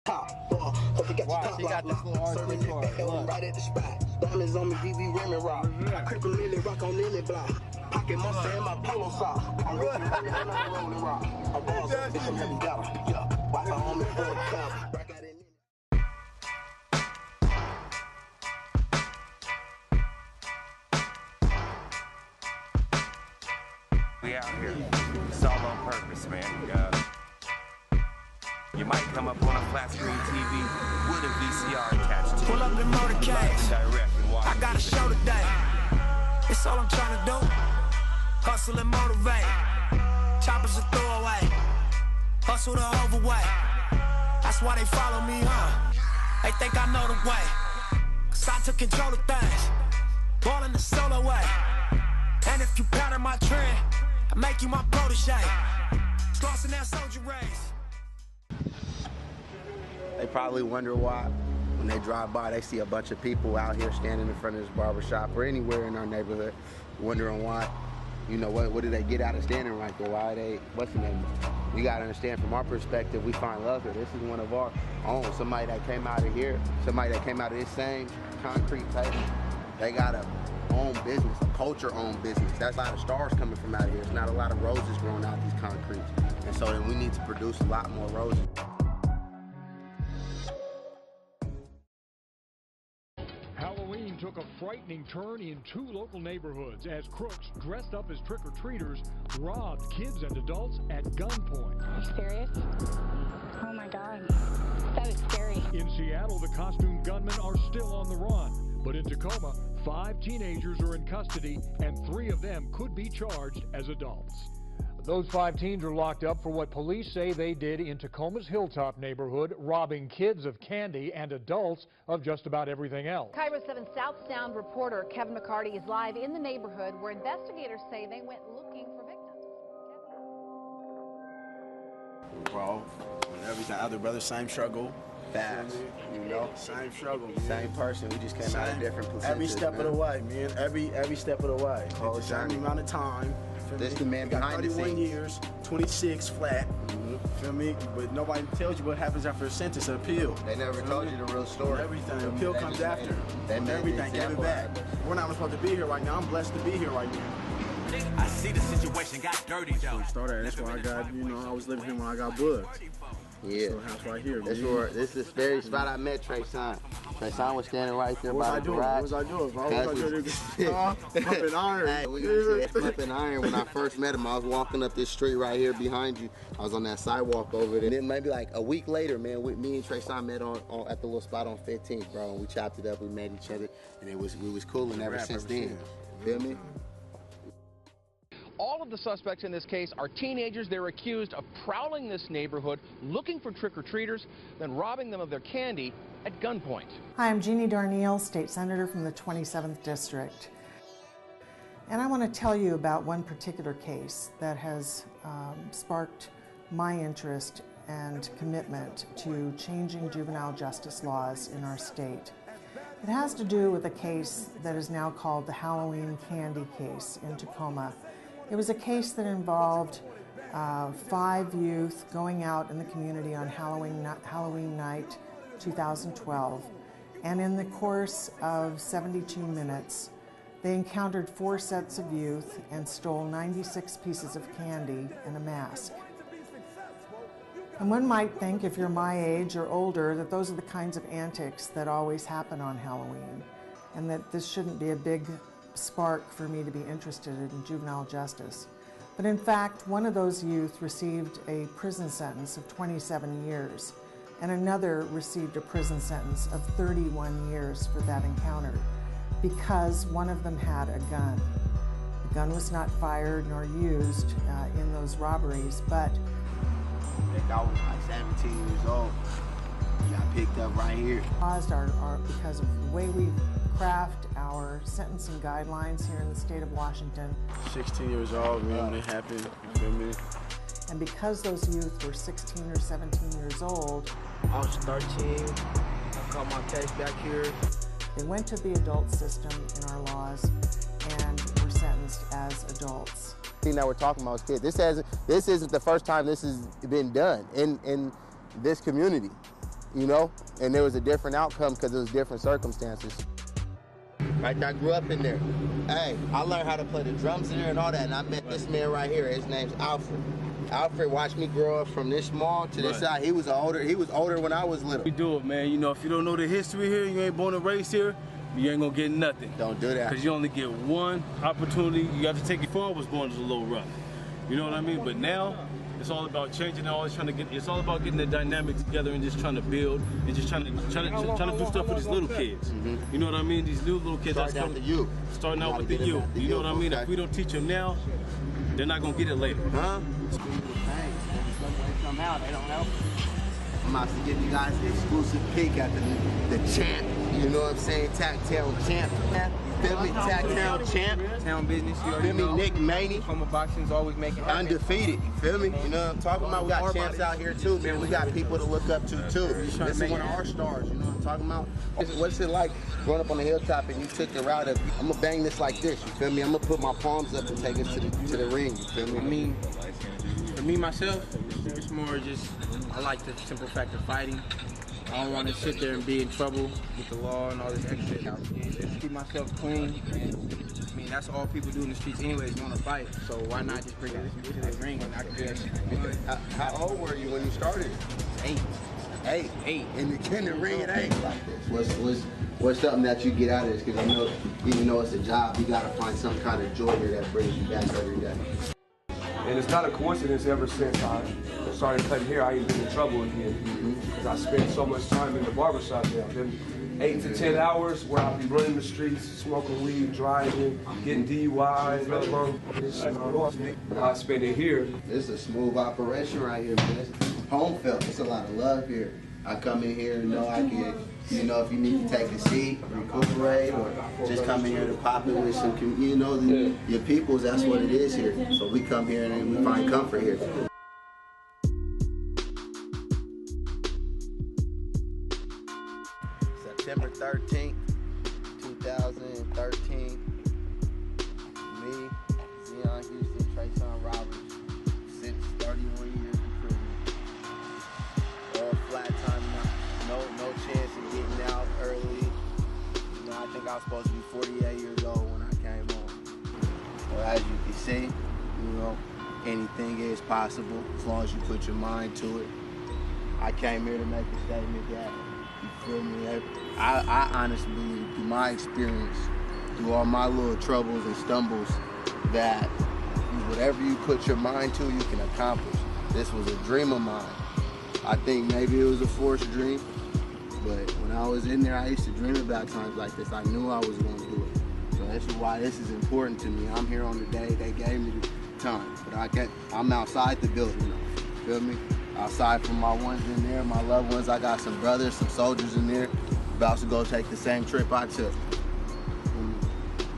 Wow, she got this little RC car. Look. Right at the spot. Diamonds on me, DV Raymond rock. I creep a Lily rock on Lily block. Pocket monster in my polo sock. I'm rolling rock. I balls up, bitch, I'm heavy dollar. Yeah, Wi-Fi on me for the top. We out here. It's all on purpose, man. You might come up on a flat screen TV with a VCR attached to it. Pull up the motorcades. I got a show today. It's all I'm trying to do. Hustle and motivate. Choppers a throwaway. Hustle the overweight. That's why they follow me, huh? They think I know the way. Cause I took control of things. Ballin' the solo way. And if you pattern my trend, I make you my protege. Crossing that soldier race. They probably wonder why, when they drive by, they see a bunch of people out here standing in front of this barbershop or anywhere in our neighborhood, wondering why, you know, what do they get out of standing right there? Why they, what's the name? You gotta understand, from our perspective, we find love here. This is one of our own, somebody that came out of here, somebody that came out of this same concrete table. They got a own business, a culture-owned business. That's a lot of stars coming from out of here. There's not a lot of roses growing out these concretes. And so then we need to produce a lot more roses. Halloween took a frightening turn in 2 local neighborhoods as crooks dressed up as trick-or-treaters robbed kids and adults at gunpoint. Are you serious? Oh my God, that is scary. In Seattle, the costumed gunmen are still on the run. But in Tacoma, 5 teenagers are in custody and 3 of them could be charged as adults. Those 5 teens are locked up for what police say they did in Tacoma's Hilltop neighborhood, robbing kids of candy and adults of just about everything else. KIRO 7 South Sound reporter Kevin McCarty is live in the neighborhood where investigators say they went looking for victims. Bro, every time, other brothers, same struggle. Fast, you know? Same struggle, man. Same person, we just came out of different places. Every step of the way, man. Every step of the way. The same amount of time. This the man behind the scenes. 31 years, 26 flat. Feel me? But nobody tells you what happens after a sentence or appeal. They never told you the real story. Everything. Appeal comes after. Everything. Give it back. We're not supposed to be here right now. I'm blessed to be here right now. I see the situation got dirty, though. That's why I got, you know, I was living here when I got booked. Yeah. So house right here. This is the very spot I met Trayson. Trayson was standing right there by the garage. What was I doing? Pumping iron. Hey, we were pumping iron when I first met him. I was walking up this street right here behind you. I was on that sidewalk over there. And then maybe like a week later, man, me and Trayson met at the little spot on 15th, bro. And we chopped it up. We met each other, and we was cooling ever since then. Feel me? All of the suspects in this case are teenagers. They're accused of prowling this neighborhood, looking for trick-or-treaters, then robbing them of their candy at gunpoint. Hi, I'm Jeannie Darneal, State Senator from the 27th District. And I want to tell you about one particular case that has sparked my interest and commitment to changing juvenile justice laws in our state. It has to do with a case that is now called the Halloween candy case in Tacoma. It was a case that involved 5 youth going out in the community on Halloween night 2012, and in the course of 72 minutes they encountered 4 sets of youth and stole 96 pieces of candy and a mask. And one might think, if you're my age or older, that those are the kinds of antics that always happen on Halloween, and that this shouldn't be a big spark for me to be interested in juvenile justice. But in fact, one of those youth received a prison sentence of 27 years, and another received a prison sentence of 31 years for that encounter, because one of them had a gun. The gun was not fired nor used in those robberies, but that dog was like 17 years old. He got picked up right here. Caused because of the way we craft our sentencing guidelines here in the state of Washington. 16 years old, man, when it happened, you feel me? And because those youth were 16 or 17 years old, I was 13, I caught my case back here. They went to the adult system in our laws and were sentenced as adults. The thing that we're talking about is kids. This isn't the first time this has been done in this community. you know, and there was a different outcome because it was different circumstances. Right, I grew up in there. Hey, I learned how to play the drums in there and all that, and I met this man right here. His name's Alfred. Alfred watched me grow up from this small to this side. He was older when I was little. We do it, man. You know, if you don't know the history here, you ain't born and raised here, you ain't gonna get nothing. Don't do that. Because you only get one opportunity. You have to take it forward. Was born as a little rough. You know what I mean? But now, it's all about changing. It's all about getting the dynamics together and just trying to build and just trying to do stuff with these little kids. Mm-hmm. You know what I mean? These little kids. Starting out with the youth. Starting out with the youth. You know what I mean? If we don't teach them now, they're not gonna get it later. Huh? Come out, they don't help. I'm about to give you guys an exclusive peek at the champ. You know what I'm saying? Tacktown champ. Feel me? Tacktown champ. Town business, you already Feel me? know. Nick Maney. Home of boxing's always making happen. Undefeated. You feel me? You know what I'm talking about? We got champs out here too, man. We got people to look up to too. This is one of our stars. You know what I'm talking about? What's it like growing up on the hilltop and you took the route of, I'm gonna bang this like this. You feel me? I'm gonna put my palms up and take it to the ring. You feel me? I mean, for me myself, it's more just I like the simple fact of fighting. I don't want to sit there and be in trouble with the law and all this extra shit. Just keep myself clean. And, I mean, that's all people do in the streets anyways, want to fight. So why not just bring it to the ring and I can do that shit. How old were you when you started? 8. In the ring at 8 like this. What's something that you get out of this? Because I know, even though it's a job, you got to find some kind of joy here that brings you back every day. And it's not a coincidence ever since I started cutting hair, I ain't been in trouble again. Because I spent so much time in the barbershop now. Them 8 to 10 hours where I'll be running the streets, smoking weed, driving, getting DUIs, let alone I spend it here. This is a smooth operation right here, man. Home felt. It's a lot of love here. I come in here and know I can, you know, if you need to take a seat, recuperate, or just come in here to pop it with some, you know, your peoples, that's what it is here. So we come here and we find comfort here. September 13th, 2013. Me, Zion Houston, Trayson Roberts, sentence 31 years in prison. All flat time now. No chance of getting out early. You know, I think I was supposed to be 48 years old when I came home. So as you can see, you know, anything is possible as long as you put your mind to it. I came here to make a statement that, you feel me? I honestly believe through my experience, through all my little troubles and stumbles, that whatever you put your mind to, you can accomplish. This was a dream of mine. I think maybe it was a forced dream, but when I was in there, I used to dream about times like this. I knew I was going to do it. So this is why this is important to me. I'm here on the day they gave me the time, but I'm outside the building now, feel me? Outside from my ones in there, my loved ones. I got some brothers, some soldiers in there, about to go take the same trip I took.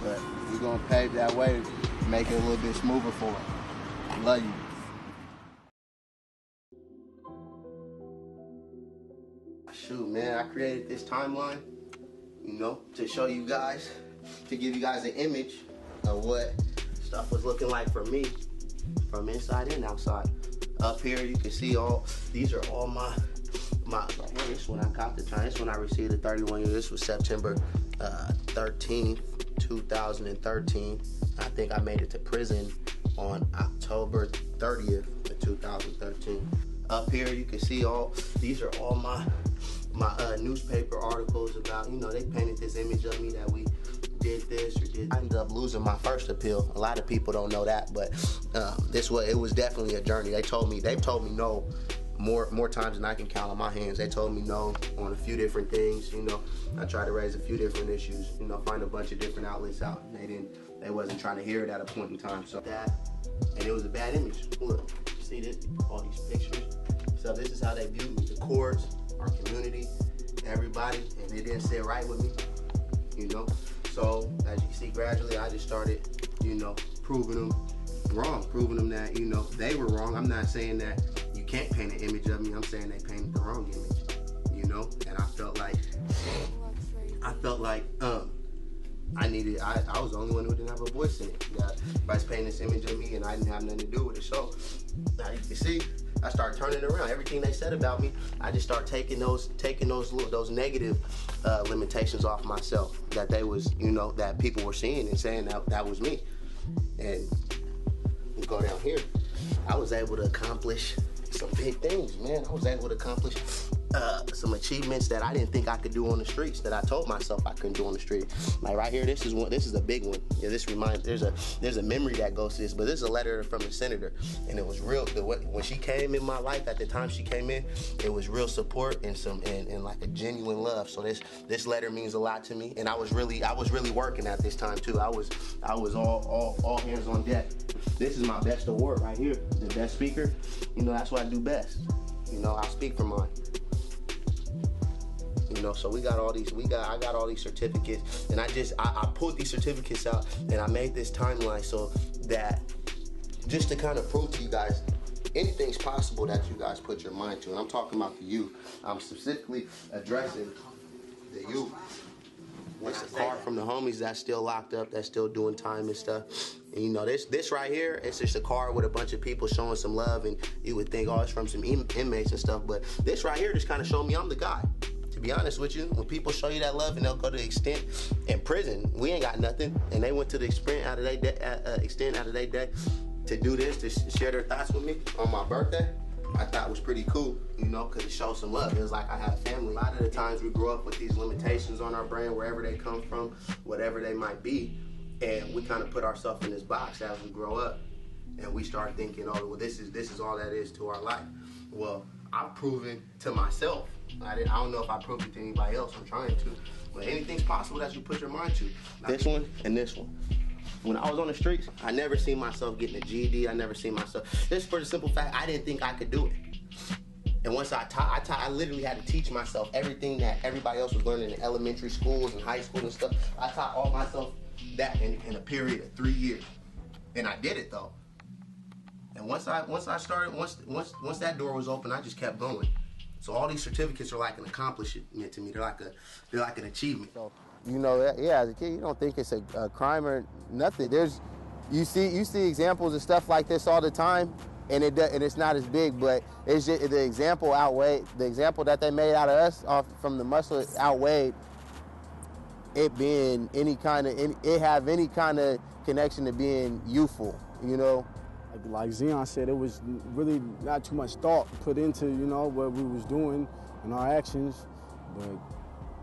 But we're gonna pave that way, make it a little bit smoother for them. Love you. Shoot, man, I created this timeline, you know, to show you guys, to give you guys an image of what stuff was looking like for me, from inside and outside. Up here, you can see these are all my this when I got the time. This when I received the 31 years. This was September 13th, 2013. I think I made it to prison on October 30th of 2013. Up here, you can see these are all my newspaper articles about, you know, they painted this image of me that we did this or did. I ended up losing my first appeal. A lot of people don't know that, but it was definitely a journey. They've told me no more times than I can count on my hands. They told me no on a few different things. You know, I tried to raise a few different issues. You know, find a bunch of different outlets out. They wasn't trying to hear it at a point in time. So and it was a bad image. Look, see this? All these pictures. So this is how they viewed me. The courts, our community, everybody, and it didn't sit right with me. You know. So, as you can see, gradually I just started, you know, proving them wrong, proving them that, you know, they were wrong. I'm not saying that you can't paint an image of me. I'm saying they painted the wrong image, you know? And I felt like I was the only one who didn't have a voice in it. Everybody's painting this image of me and I didn't have nothing to do with it. So, now you can see, I started turning it around. Everything they said about me, I just started taking those negative limitations off myself that they was, you know, that people were seeing and saying that was me. And we go down here. I was able to accomplish some big things, man. I was able to accomplish some achievements that I didn't think I could do on the streets, that I told myself I couldn't do on the street. Like right here, this is a big one. Yeah, this reminds, there's a memory that goes to this, but this is a letter from the senator, and it was real. When she came in my life, at the time she came in, it was real support and like a genuine love. So this letter means a lot to me, and I was really working at this time too. I was all hands on deck. This is my best award right here, the best speaker. You know, that's what I do best. You know, I speak for mine. You know, so I got all these certificates, and I pulled these certificates out, and I made this timeline so that just to kind of prove to you guys anything's possible that you guys put your mind to. And I'm talking about the youth. I'm specifically addressing the youth. It's a card from the homies that's still locked up, that's still doing time and stuff. And you know, this right here, it's just a card with a bunch of people showing some love, and you would think, oh, it's from some inmates and stuff, but this right here just kind of showed me I'm the guy. To be honest with you, when people show you that love and they'll go to the extent in prison, we ain't got nothing, and they went to the extent out of their day to do this, to share their thoughts with me on my birthday. I thought was pretty cool, you know, because it showed some love. It was like I had a family. A lot of the times we grow up with these limitations on our brain, wherever they come from, whatever they might be, and we kind of put ourselves in this box as we grow up, and we start thinking, oh, well, this is all that is to our life. Well, I've proven to myself. I don't know if I proved it to anybody else. I'm trying to, but anything's possible that you put your mind to. This one and this one. When I was on the streets, I never seen myself getting a GED. I never seen myself. Just for the simple fact, I didn't think I could do it. And once I literally had to teach myself everything that everybody else was learning in elementary schools and high school and stuff. I taught all myself that in a period of 3 years, and I did it though. And once that door was open, I just kept going. So all these certificates are like an accomplishment to me. They're like an achievement. So, you know, yeah, as a kid, you don't think it's a crime or nothing. You see examples of stuff like this all the time, and it's not as big, but it's just the example that they made out of us from the muscle outweighed it being any kind of connection to being youthful, you know. Like Zion said, it was really not too much thought put into, you know, what we was doing and our actions, but,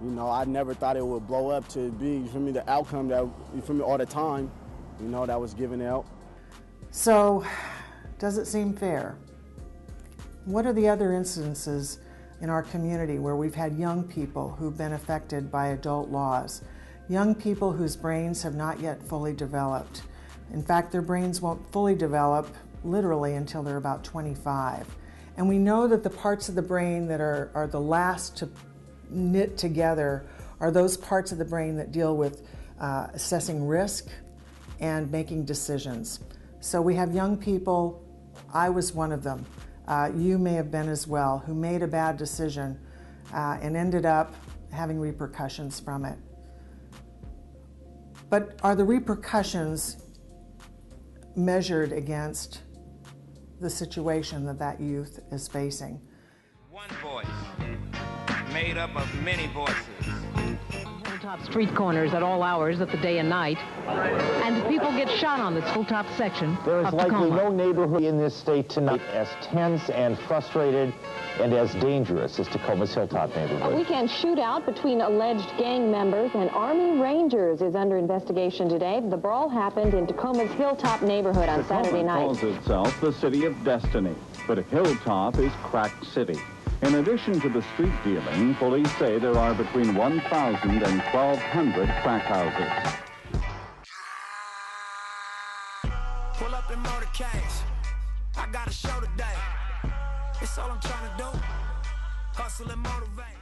you know, I never thought it would blow up to be, you feel me, the outcome that, you feel me, all the time, you know, that was given out. So, does it seem fair? What are the other instances in our community where we've had young people who've been affected by adult laws? Young people whose brains have not yet fully developed. In fact, their brains won't fully develop literally until they're about 25. And we know that the parts of the brain that are the last to knit together are those parts of the brain that deal with assessing risk and making decisions. So we have young people, I was one of them, you may have been as well, who made a bad decision and ended up having repercussions from it. But are the repercussions measured against the situation that youth is facing? One voice, made up of many voices. Hilltop street corners at all hours of the day and night, and people get shot on this Hilltop section There is of likely Tacoma. no neighborhood in this state tonight as tense and frustrated and as dangerous as Tacoma's Hilltop neighborhood. A weekend shootout between alleged gang members and Army Rangers is under investigation today. The brawl happened in Tacoma's Hilltop neighborhood on Saturday night. Tacoma calls itself the city of destiny, but Hilltop is crack city. In addition to the street dealing, police say there are between 1,000 and 1,200 crack houses. Pull up in motorcades. I got a show today. It's all I'm trying to do. Hustle and motivate.